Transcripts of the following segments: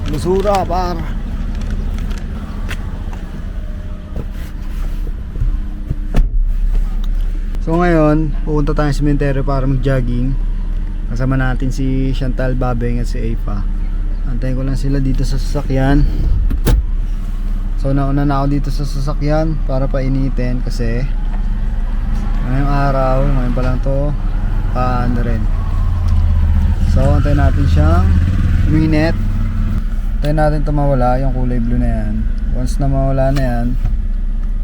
Lusura par. So ngayon, pupunta tayo sa sementeryo para mag-jogging. Kasama natin si Chantal, Babeng at si Afa. Antayin ko lang sila dito sa sasakyan. So nauna na ako dito sa sasakyan para painitin kasi ngayong araw, ngayon pa lang to, paano rin. So antayin natin siyang uminit. Antayin natin ito mawala, yung kulay blue na yan. Once na mawala na yan,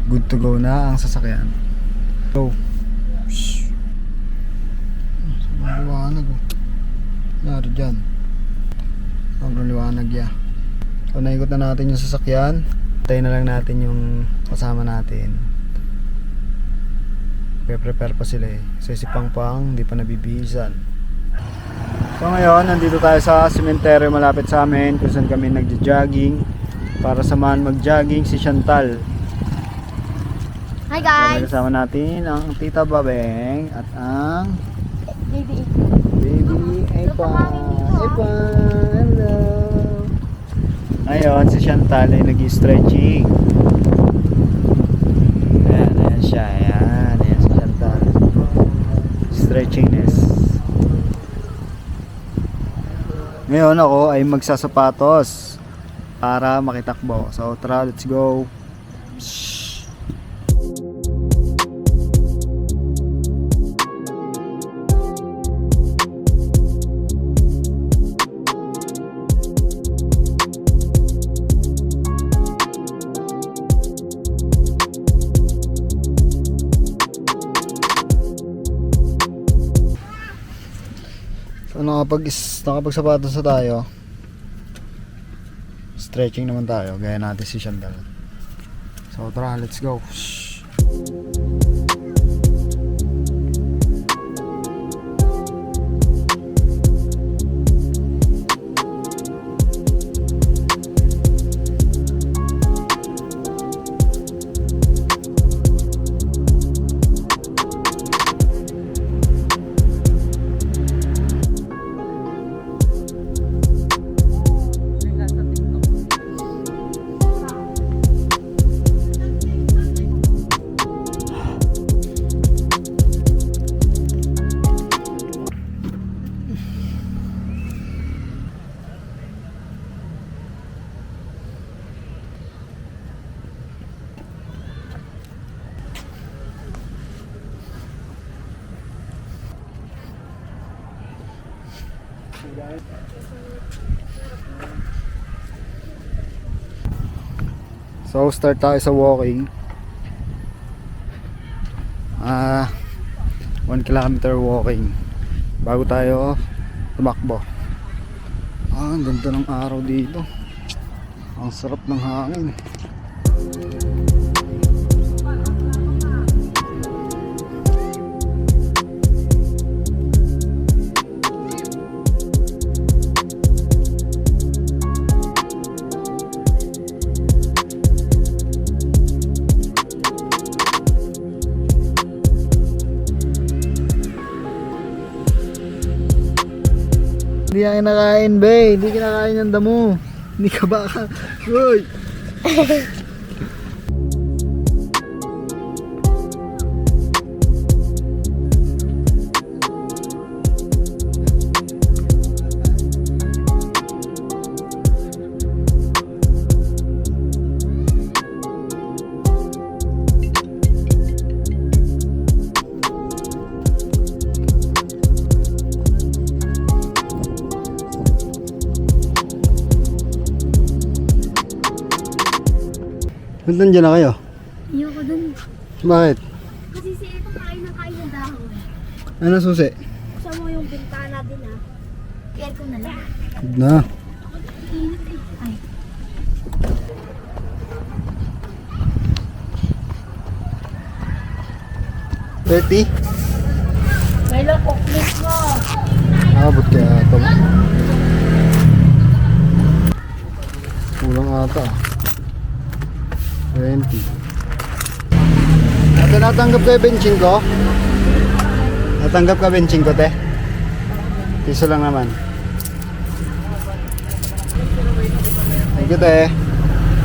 good to go na ang sasakyan. So sobrang liwanag oh. Naro dyan. Sobrang liwanag ya. So naikot na natin yung sasakyan. Tayo na lang natin yung kasama natin. Prepare pa sila eh. Kasi si Pangpang hindi pa nabibihisan. So ngayon nandito tayo sa sementeryo malapit sa amin kung saan kami nagja-jogging. Para samahan mag-jogging si Chantal. Hi guys! So, kasama natin ang Tita Babeng at ang Baby. Baby Epa. Epa, hello. Ngayon si Chantal ay nag-stretching. Ayan siya. Ayan si Chantal. Stretchingness. Ngayon ako ay magsasapatos para makitakbo. So tara, let's go. So nakapagsapatos na tayo. Stretching naman tayo, gaya natin si Chantal. So tara, let's go. So start tayo sa walking. 1 kilometer walking bago tayo tumakbo. Ang ganda ng araw dito. Ang sarap ng hangin. Hindi ka kinakain, be. Hindi kinakain yung damo. Hindi ka baka. Uy! Ba't nandiyan na kayo? Ayoko dun. Bakit? Kasi si Eva kain ng dahon. Ano susi? Gusto mo yung bintana din ha. Aircon na lang. Good na. Ay. $30? May lakoklit mo. Abot kaya ito. Kulang ata. 20. Ate, natanggap kayo benching ko? Natanggap ka benching ko, te? Piso lang naman. you, te.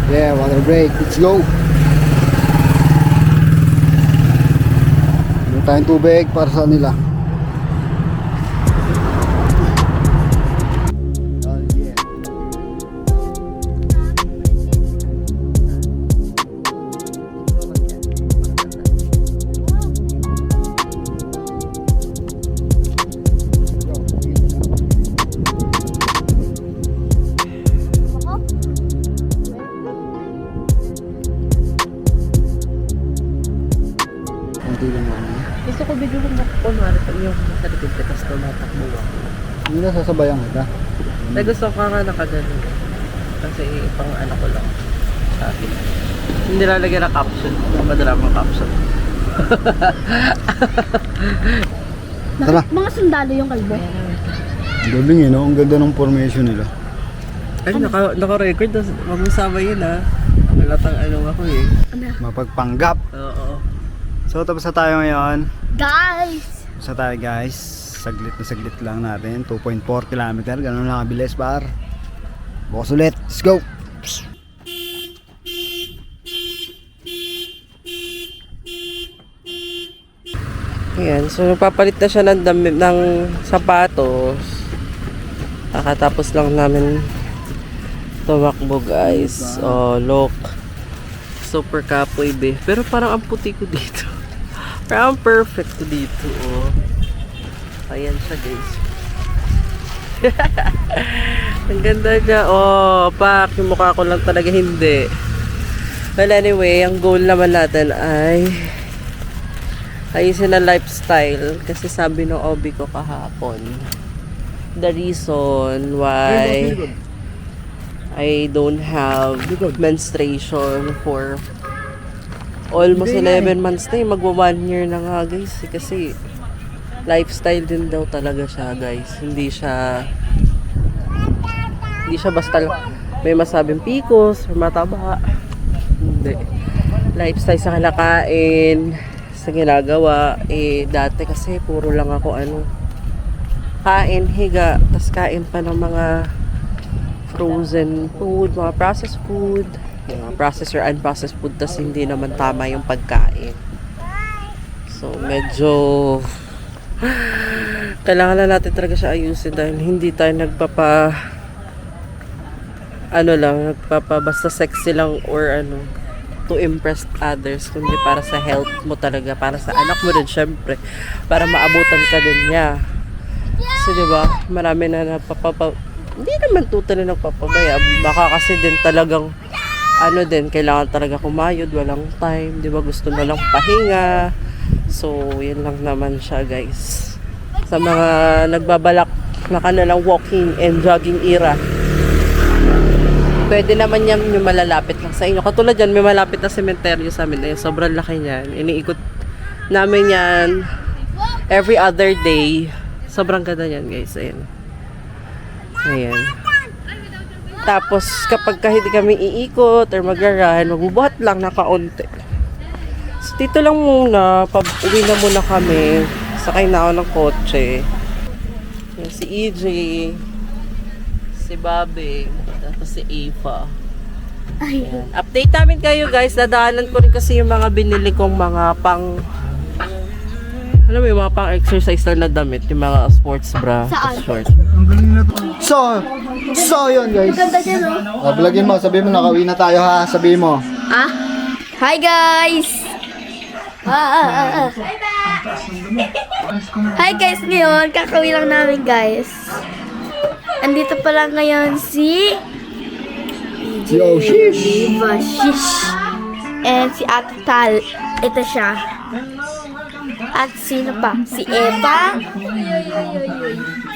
Yeah, water break. Let's go. Meron tayong tubig para sa nila. Oh, yeah. Konti lang ako. Gusto ko bigyan mo kunwari pag yung nasa likod ka tapos tumatakbo ako. Hindi na sasabayan kita. Dahil gusto ko nga nakaganon. Kasi pang ano ko lang sa akin. Hindi lalagyan ng caption. Madrama caption. Tara. Mga sundalo yung kalbo. Ang galing no? Ang ganda ng formation nila. Ay, naka-record. Huwag mo sabay yun ha. Malatang ano ako eh. Ano? Mapagpanggap. Oo. So tapos na tayo ngayon. Guys! Tapos na tayo guys. Saglit lang natin. 2.4 km. Ganun lang kabilis par. Bukas ulit. Let's go! Ayan, so nagpapalit na siya ng damit ng sapatos. Kakatapos lang namin tumakbo guys. Oh, look. Super kapoy be. Pero parang ang puti ko dito. Parang perfect ko dito. Oh. Ayan siya guys. Ang ganda niya. Oh, pak. Yung mukha ko lang talaga hindi. Well anyway, ang goal naman natin ay ayusin ang lifestyle. Kasi sabi ng OB ko kahapon, the reason why I don't have menstruation for almost 11 months na eh. Magwa 1 year na nga guys. Kasi lifestyle din daw talaga siya guys. Hindi siya basta may masabing pikos or mataba. Hindi. Lifestyle sa kinakain, sa ginagawa. Eh, dati kasi puro lang ako kain, higa, tas kain pa ng mga frozen food, mga processed food, mga processed or unprocessed food, tas hindi naman tama yung pagkain. So, medyo kailangan na natin talaga siya ayusin dahil hindi tayo basta sexy lang or to impress others, kundi para sa health mo talaga, para sa anak mo din syempre, para maabutan ka din niya. So, diba, marami na hindi naman totally nagpapabaya. Baka kasi din talagang kailangan talaga kumayod, walang time, diba, gusto na lang pahinga. So, yun lang naman siya guys. Sa mga nagbabalak na kanilang walking and jogging era, pwede naman yan yung malalapit lang sa inyo. Katulad yan, may malapit na sementeryo sa amin. Sobrang laki niyan. Iniikot namin yan every other day. Sobrang ganda yan guys. Ayan. Tapos kapag hindi kami iikot or magra-run, magbubuhat lang na kaunti. So dito lang muna, uwi na muna kami. Sakay na ako ng kotse. Yan, si EJ, si Bobby, tapos si Ava. Ayan. Update namin kayo guys. Dadaanan ko rin kasi yung mga binili kong mga yung mga pang exercise na damit, yung mga sports bra, Saan? short. Ang galing na to. So yun guys. Ganda dyan, no? Vlogin mo, sabihin mo nakauwi na tayo ha. Sabihin mo. Ah? Hi, guys! Hi, guys! Ngayon, kakauwi lang namin, guys. Andito pala ngayon si Yo, shish! Diva Shish. And si Ate Tal. Ito siya. At sino pa? Si Eva.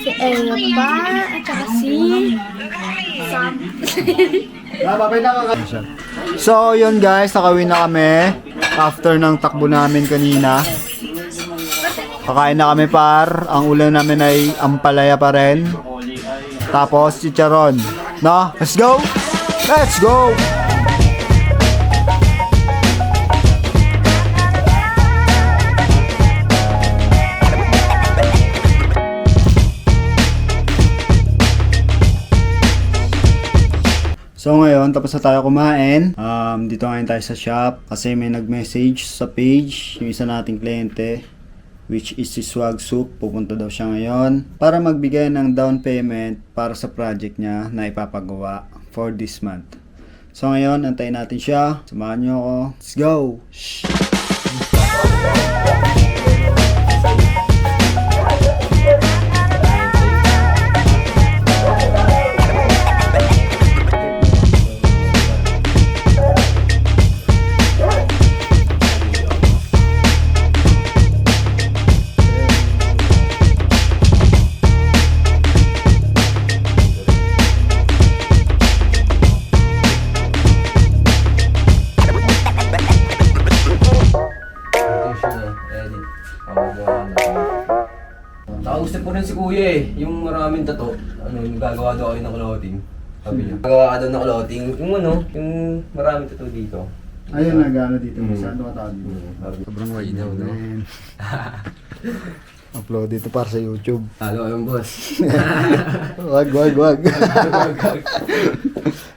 Si Eva pa. At saka si Sam. So yun guys, nakawin na kami after ng takbo namin kanina. Kakain na kami par. Ang ulam namin ay ampalaya pa rin. Tapos chicharon. No? Let's go! Let's go! So ngayon ngayon, tapos na tayo kumain. Dito ngayon tayo sa shop kasi may nag-message sa page yung isa nating kliyente, which is si Swag Soup. Pupunta daw siya ngayon para magbigay ng down payment para sa project niya na ipapagawa for this month. So ngayon, antayin natin siya. Samahan niyo ako. Let's go! Shh. Nakausap ko rin si Kuya eh, yung maraming tato. Ano, yung gagawa daw kayo ng clothing. Sabi niya. Gagawa ka daw ng clothing. Yung ano, yung maraming tato dito. Ayun na, gano'n dito. Saan tumatawag dito? Sobrang wide daw, no? Upload dito para sa YouTube. Halo yung boss. Wag.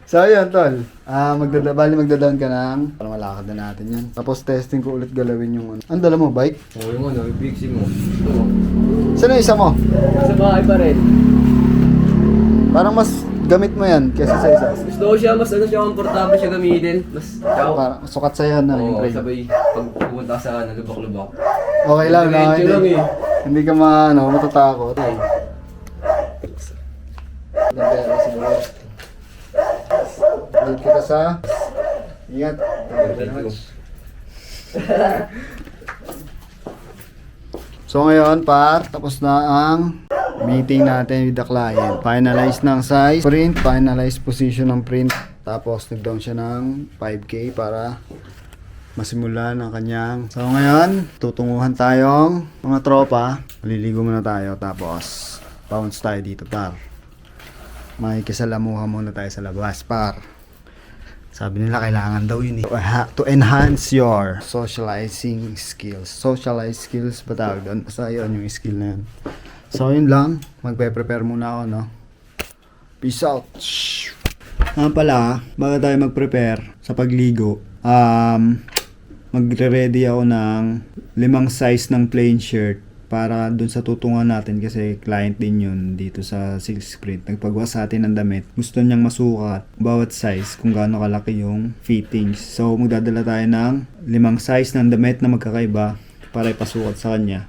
So ayun, tol. Magdadaan ka ng para malakad na natin yan. Tapos testing ko ulit galawin yung ano. Ang dala mo, bike? Oo, yung ano, yung big sim mo. Ito. Saan yung isa mo? Sa bahay pa rin. Parang mas gamit mo yan kaysa sa isa. Gusto ko siya, mas ano siya, komportable siya gamitin. Mas, Parang sukat sa'yo na yung oo, frame. sabay, pag pupunta ka sa ano, lubak-lubak. Okay lang, no? Diretso lang eh. Hindi ka matatakot. Nagpera siguro. Balik kita sa... Ingat. So ngayon, tapos na ang meeting natin with the client. Finalize ng size, print, finalize position ng print. Tapos nag-down siya ng 5K para masimulan ang kanyang. So ngayon, tutunguhan tayong mga tropa. Maliligo muna tayo tapos bounce tayo dito par. Makikisalamuha muna tayo sa labas par. Sabi nila kailangan daw yun eh. To enhance your socializing skills. Socialize skills ba tawag doon? Basta yun yung skill na yun. So yun lang. Magpe-prepare muna ako, no? Peace out. Pala, bago tayo mag-prepare sa pagligo, magre-ready ako ng 5 size ng plain shirt para dun sa tutungan natin kasi client din yun dito sa silk print. Nagpagawa sa atin ng damit. Gusto niyang masukat bawat size kung gaano kalaki yung fittings. So magdadala tayo ng 5 size ng damit na magkakaiba para ipasukat sa kanya.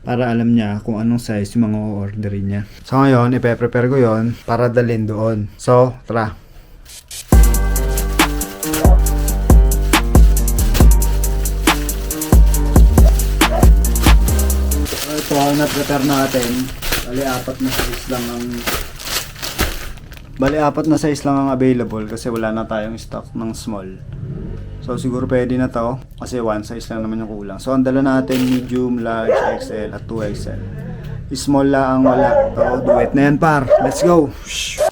Para alam niya kung anong size yung mga orderin niya. So ngayon, ipe-prepare ko yon para dalhin doon. So, tara! Ito ang na-prepare natin. Bali, 4 na size lang ang available kasi wala na tayong stock ng small. So siguro pwede na to kasi 1 size lang naman yung kulang. So ang dala natin medium, large, XL at 2XL. Small lang ang wala. So duet na yan par. Let's go! Shhh.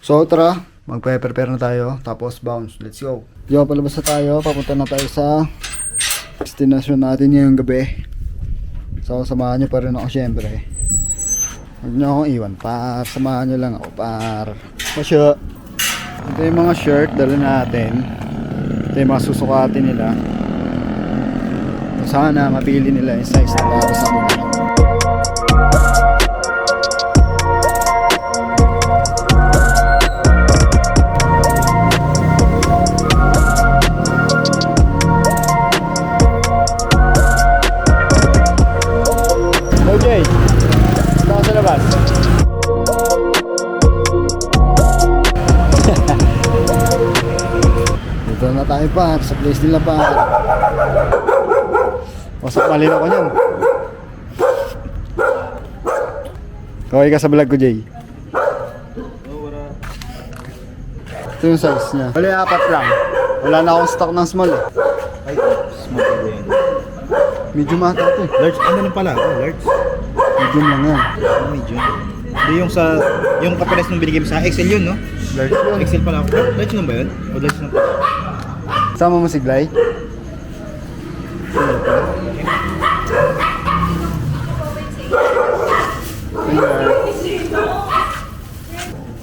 So tara, magpe-prepare na tayo, tapos bounce, let's go. Yo, palabas na tayo, papunta na tayo sa destination natin ngayong gabi. So samahan nyo pa rin ako syempre. Huwag nyo akong iwan par, samahan nyo lang ako par. Kasi ito yung mga shirt, dala natin. Ito yung mga susukatin nila. Sana mapili nila yung size na para sa kanila. Okay, basta ako sa labas. Dito na tayo par, sa place nila par. Wasak malin ako niyan. Kaway ka sa vlog ko, Jay. Ito yung size niya. Bali, 4 lang. Wala na akong stock ng small eh. Ay, small pa din. Medium ata ito eh. Large, ano na pala? Oh, large. Medium lang yan. Medium. Hindi yung sa, yung kapares nung binigay mo sa XL yun, no? Large yun. XL pala ako. Large lang ba yun? O large lang pala? Sama mo si Glay?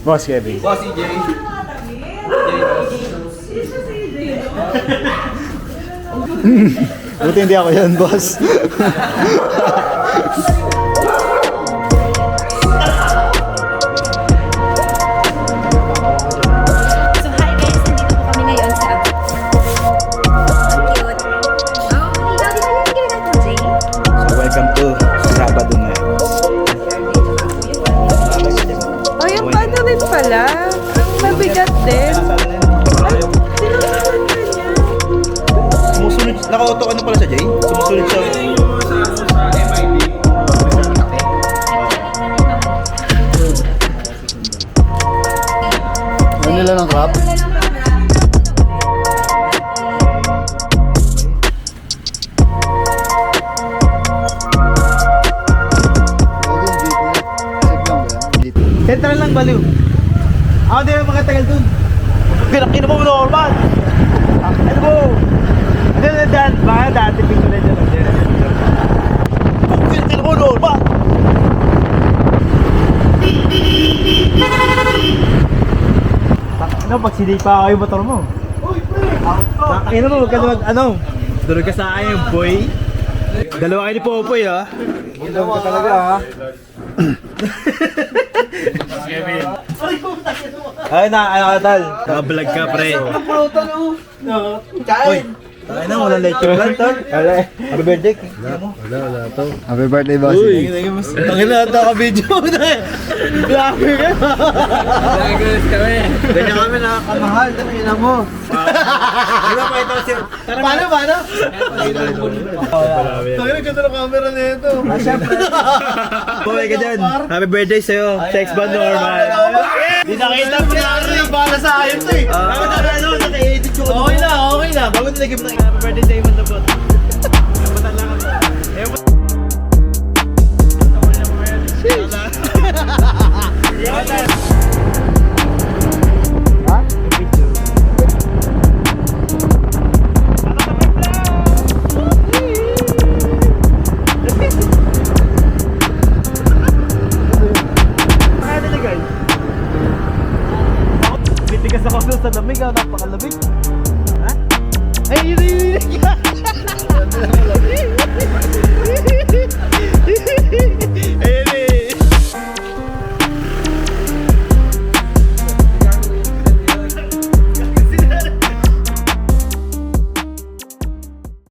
Boss Kevin. Boss CJ. Buti hindi ako yan, boss. So hi guys, nandito po kami ngayon sa ang cute. Oh, ikaw di ba yung ginagawa ko, Jay? So welcome to Sabado na. Ay, ang paano rin pala. Ang mabigat din. Sumusunod, naka-auto ano pala siya, Jay? Sumusunod siya. Ano nila ng crab? Central lang baliw. Ako din ang makatagal dun. Pinakin mo normal. Ano mo? Ano na dyan? Baka dati pito na dyan. Pinakin mo normal. Ano, pag sinipa ako yung motor mo. Takin mo, huwag ka na ano. Durog ka sa akin, boy. Dalawa kayo ni Popoy, ha? Dalawa ka talaga, ha? Ay, ano ka, Tal? Naka-vlog ka, pre. Uy, tayo na, walang lecture plan, Tal. Happy birthday. Happy birthday, boss. Tangin na, naka-video na eh. Vlogger ka. Nagagos kami. Ganyan kami nakakamahal, tangin mo. Diba pa ito siya? Paano? Tangin na, ganda ng camera na ito. Boy ka dyan. Happy birthday sa'yo. Sex band normal. Di nakita mo na ano yung bala sa akin to eh. Naka-edit ko. Okay na. Bago nilagay mo na happy birthday sa'yo, man na